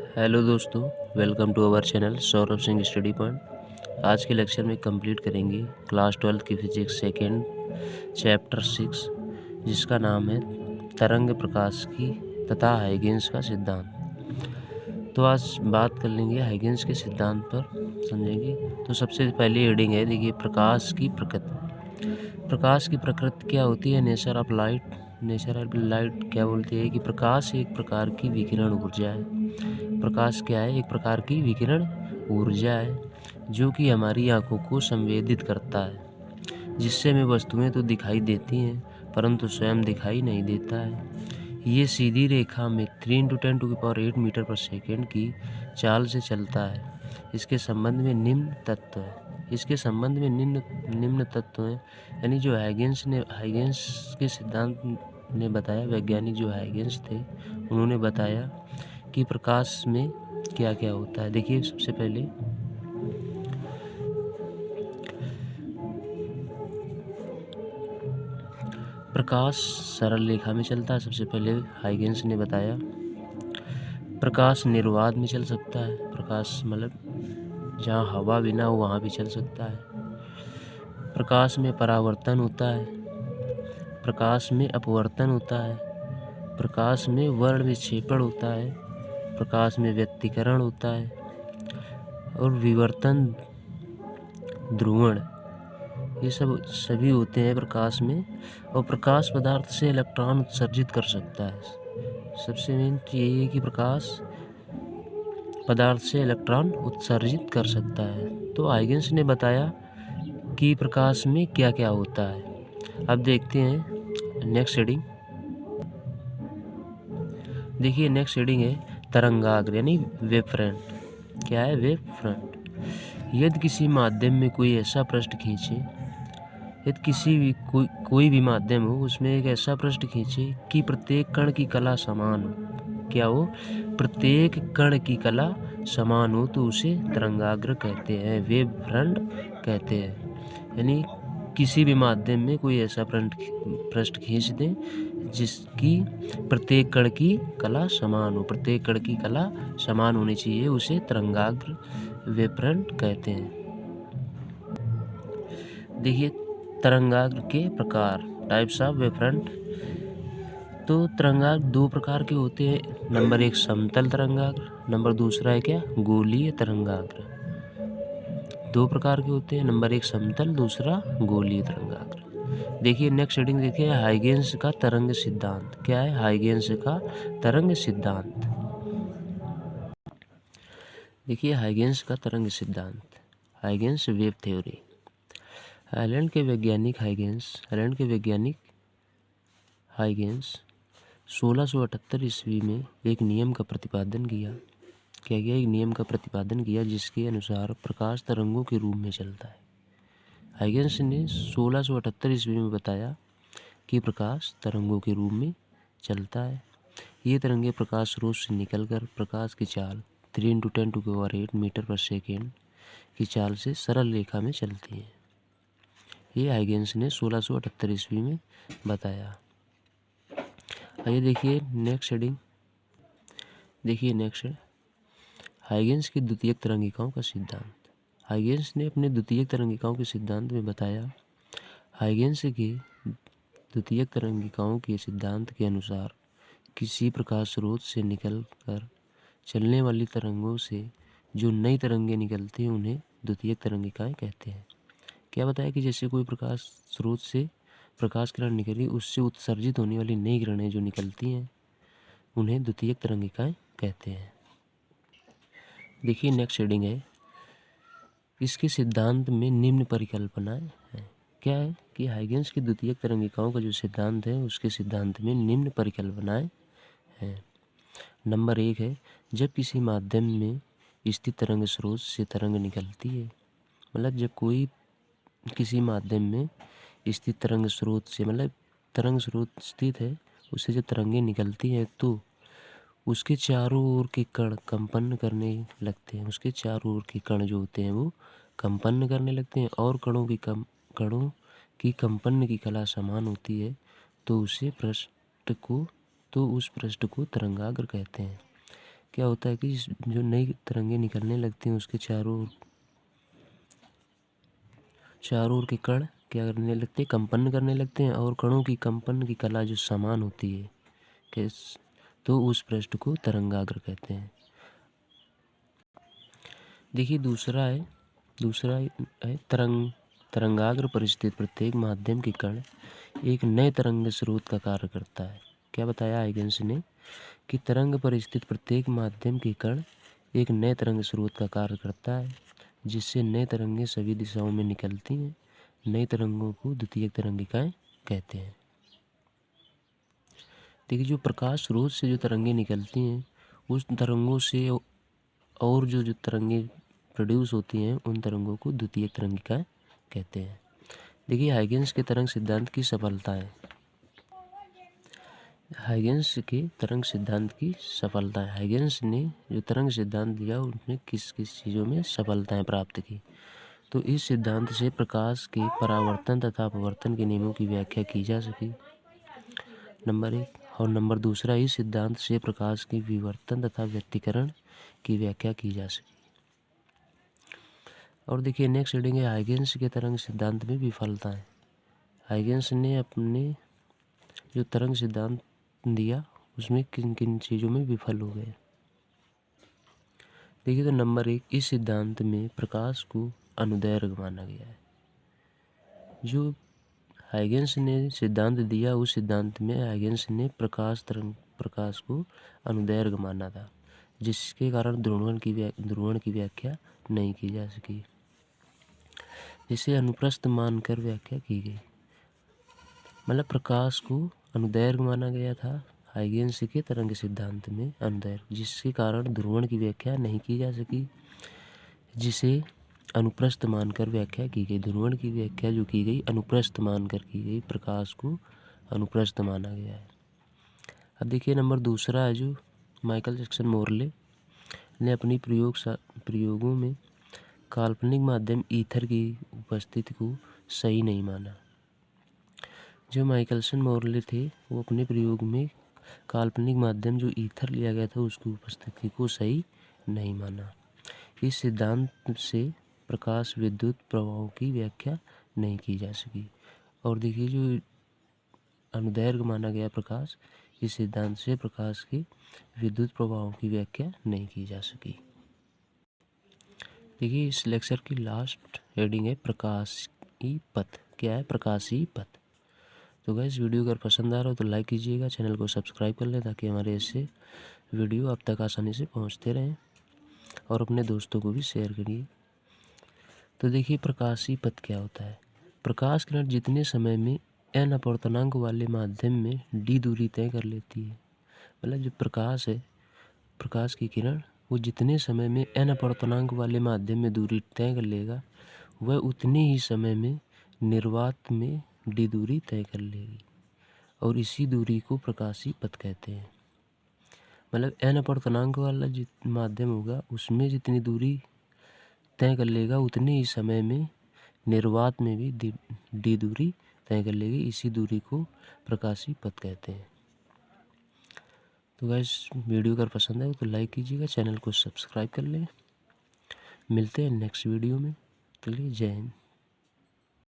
Hello दोस्तों, welcome to our channel Saurabh Singh study point. आज के लेक्चर में कंप्लीट करेंगे क्लास 12 की फिजिक्स सेकेंड चैप्टर 6, जिसका नाम है तरंग प्रकाश की तथा हाइगेंस का सिद्धांत। तो आज बात कर लेंगे हाइगेंस के सिद्धांत पर, समझेंगे। तो सबसे पहली हेडिंग है, देखिए, प्रकाश की प्रकृति। प्रकाश की प्रकृति क्या होती है? Nature of light. Nature of light क्या बोलती है कि प्रकाश एक प्रकार की विकिरण ऊर्जा है। प्रकाश क्या है? एक प्रकार की विकिरण ऊर्जा है जो कि हमारी आंखों को संवेदित करता है, जिससे हमें वस्तुएं तो दिखाई देती हैं परंतु स्वयं दिखाई नहीं देता है। ये सीधी रेखा में 3 × 10⁸ मीटर पर सेकेंड की चाल से चलता है। इसके संबंध में निम्न तत्व हैं। यानी जो हाइगेंस के सिद्धांत ने बताया, वैज्ञानिक जो हाइगेंस थे उन्होंने बताया कि प्रकाश में क्या क्या होता है। देखिए, सबसे पहले प्रकाश सरल रेखा में चलता है। सबसे पहले हाइगेंस ने बताया प्रकाश निर्वात में चल सकता है। प्रकाश मतलब जहाँ हवा भी ना हो वहाँ भी चल सकता है। प्रकाश में परावर्तन होता है, प्रकाश में अपवर्तन होता है, प्रकाश में वर्ण विक्षेपण होता है, प्रकाश में व्यतिकरण होता है और विवर्तन, ध्रुवण, ये सब सभी होते हैं प्रकाश में। और प्रकाश पदार्थ से इलेक्ट्रॉन उत्सर्जित कर सकता है। सबसे मेन यही है कि प्रकाश पदार्थ से इलेक्ट्रॉन उत्सर्जित कर सकता है। तो हाइगेंस ने बताया कि प्रकाश में क्या क्या होता है। अब देखते हैं नेक्स्ट हेडिंग। देखिए, नेक्स्ट हेडिंग है तरंगाग्र यानी वेव फ्रंट। क्या है? Wave front. यदि किसी माध्यम में कोई ऐसा पृष्ठ खींचे, यदि किसी भी कोई भी माध्यम हो, उसमें एक ऐसा पृष्ठ खींचे कि प्रत्येक कण की कला समान हो। क्या हो? प्रत्येक कण की कला समान हो तो उसे तरंगाग्र कहते हैं, वेव फ्रंट कहते हैं। यानी किसी भी माध्यम में कोई ऐसा पृष्ठ खींच दें जिसकी प्रत्येक कण की कला समान हो, प्रत्येक कण की कला समान होनी चाहिए, उसे तरंगाग्र, वेव फ्रंट कहते हैं। देखिए, तरंगाग्र के प्रकार, टाइप्स ऑफ वेव फ्रंट। तो तरंगाग्र दो प्रकार के होते हैं। नंबर 1 समतल तरंगाग्र, नंबर दूसरा है क्या? गोलीय तरंगाग्र। दो प्रकार के होते हैं, नंबर 1 समतल, दूसरा गोलीय तरंगाग्र। देखिए, नेक्स्ट हेडिंग देखिए, हाइगेंस का तरंग सिद्धांत। क्या है? हाइगेंस का तरंग सिद्धांत। देखिए, हाइगेंस का तरंग सिद्धांत, हाइगेंस वेव थ्योरी। आयरलैंड के वैज्ञानिक हाइगेंस 1678 ईस्वी में एक नियम का प्रतिपादन किया। क्या किया? एक नियम का प्रतिपादन किया जिसके अनुसार प्रकाश तरंगों के रूप में चलता है। हाइगेंस ने 1678 ईस्वी में बताया कि प्रकाश तरंगों के रूप में चलता है। ये तरंगे प्रकाश स्रोत से निकलकर प्रकाश की चाल 3 × 10⁸ मीटर पर सेकेंड की चाल से सरल रेखा में चलती हैं। ये हाइगेंस ने 1678 ईस्वी में बताया। आइए देखिए नेक्स्ट हेडिंग। देखिए नेक्स्ट है हाइगेंस की द्वितीयक तरंगिकाओं का सिद्धांत। हाइगेंस ने अपने द्वितीयक तरंगिकाओं के सिद्धांत में बताया, हाइगेंस के द्वितीयक तरंगिकाओं के सिद्धांत के अनुसार किसी प्रकाश स्रोत से निकल कर चलने वाली तरंगों से जो नई तरंगें निकलती हैं उन्हें द्वितीयक तरंगिकाएं कहते हैं। क्या बताया कि जैसे कोई प्रकाश स्रोत से प्रकाश किरण निकली, उससे उत्सर्जित होने वाली नई किरणें जो निकलती हैं उन्हें द्वितीयक तरंगिकाएं कहते हैं। देखिए नेक्स्ट हेडिंग है, इसके सिद्धांत में निम्न परिकल्पनाएं हैं। क्या है कि हाइगेंस की द्वितीयक तरंगिकाओं का जो सिद्धांत है उसके सिद्धांत में निम्न परिकल्पनाएं हैं। नंबर 1 है, जब किसी माध्यम में स्थित तरंग स्रोत से तरंग निकलती है, मतलब जब कोई किसी माध्यम में स्थित तरंग स्रोत से, मतलब तरंग स्रोत स्थित है, उससे जब तरंगें निकलती हैं तो उसके चारों ओर के कण कंपन करने लगते हैं। उसके चारों ओर के कण जो होते हैं वो कंपन करने लगते हैं और कणों की कंपन की कला समान होती है तो उस पृष्ठ को तरंगाग्र कहते हैं। क्या होता है कि जो नई तरंगे निकलने लगती हैं उसके चारों ओर के कण क्या करने लगते हैं, कंपन करने लगते हैं, और कणों की कंपन की कला जो समान होती है तो उस पृष्ठ को तरंगाग्र कहते हैं। देखिए दूसरा है तरंगाग्र पर स्थित प्रत्येक माध्यम के कण एक नए तरंग स्रोत का कार्य करता है। क्या बताया हाइगेंस ने कि तरंग पर स्थित प्रत्येक माध्यम के कण एक नए तरंग स्रोत का कार्य करता है, जिससे नए तरंगें सभी दिशाओं में निकलती हैं। नई तरंगों को द्वितीयक तरंगिकाएं कहते हैं। देखिए जो प्रकाश स्रोत से जो तरंगें निकलती हैं उस तरंगों से और जो तरंगें प्रोड्यूस होती हैं उन तरंगों को द्वितीयक तरंगिकाएं कहते हैं। देखिए हाइगेंस के तरंग सिद्धांत की सफलताएं। हाइगेंस के तरंग सिद्धांत की सफलताएं। हाइगेंस ने जो तरंग सिद्धांत दिया उसमें किस किस चीज़ों में सफलताएं प्राप्त की। तो इस सिद्धांत से प्रकाश के परावर्तन तथा अपवर्तन के नियमों की व्याख्या की जा सकी, नंबर 1। और नंबर दूसरा, इस सिद्धांत से प्रकाश के विवर्तन तथा व्यतिकरण की व्याख्या की जा सकी। और देखिए नेक्स्ट रीडिंग है हाइगेंस के तरंग सिद्धांत में विफलताएं। हाइगेंस ने अपने जो तरंग सिद्धांत दिया उसमें किन किन चीज़ों में विफल हो गए। देखिए तो नंबर 1, इस सिद्धांत में प्रकाश को अनुदैर्घ्य माना गया है। जो हाइगेंस ने सिद्धांत दिया उस सिद्धांत में हाइगेंस ने प्रकाश को अनुदैर्घ्य माना था, जिसके कारण ध्रुवण की व्याख्या नहीं की जा सकी, जिसे अनुप्रस्थ मानकर व्याख्या की गई। मतलब प्रकाश को अनुदैर्घ्य माना गया था हाइगेंस के तरंग सिद्धांत में अनुदैर्घ्य, जिसके कारण ध्रुवण की व्याख्या नहीं की जा सकी, जिसे अनुप्रस्थ मानकर व्याख्या की गई। ध्रुवण की व्याख्या जो की गई अनुप्रस्थ मानकर की गई, प्रकाश को अनुप्रस्थ माना गया है। अब देखिए नंबर दूसरा है जो माइकल जैक्सन मोरले ने अपनी प्रयोगों में काल्पनिक माध्यम ईथर की उपस्थिति को सही नहीं माना। जो माइकलसन मोरले थे वो अपने प्रयोग में काल्पनिक माध्यम जो ईथर लिया गया था उसकी उपस्थिति को सही नहीं माना। इस सिद्धांत से प्रकाश विद्युत प्रवाहों की व्याख्या नहीं की जा सकी। और देखिए जो अनुदैर्घ्य माना गया प्रकाश, इस सिद्धांत से प्रकाश के विद्युत प्रवाहों की व्याख्या नहीं की जा सकी। देखिए इस लेक्चर की लास्ट हेडिंग है प्रकाशी पथ। क्या है? प्रकाशी पथ। तो गाइस वीडियो अगर पसंद आ रहा हो तो लाइक कीजिएगा, चैनल को सब्सक्राइब कर लें ताकि हमारे ऐसे वीडियो आप तक आसानी से पहुंचते रहें, और अपने दोस्तों को भी शेयर करिए। तो देखिए प्रकाशी पथ क्या होता है। प्रकाश किरण जितने समय में n अपवर्तनांक वाले माध्यम में d दूरी तय कर लेती है, मतलब जो प्रकाश है, प्रकाश की किरण वो जितने समय में n अपवर्तनांक वाले माध्यम में दूरी तय कर लेगा वह उतने ही समय में निर्वात में d दूरी तय कर लेगी, और इसी दूरी को प्रकाशी पथ कहते हैं। मतलब n अपवर्तनांक वाला माध्यम होगा उसमें जितनी दूरी तय कर लेगा उतने ही समय में निर्वात में भी d दूरी तय कर लेगी, इसी दूरी को प्रकाशी पथ कहते हैं। तो गाइस वीडियो अगर पसंद आए तो लाइक कीजिएगा, चैनल को सब्सक्राइब कर लें। मिलते हैं नेक्स्ट वीडियो में। चलिए जय हिंद।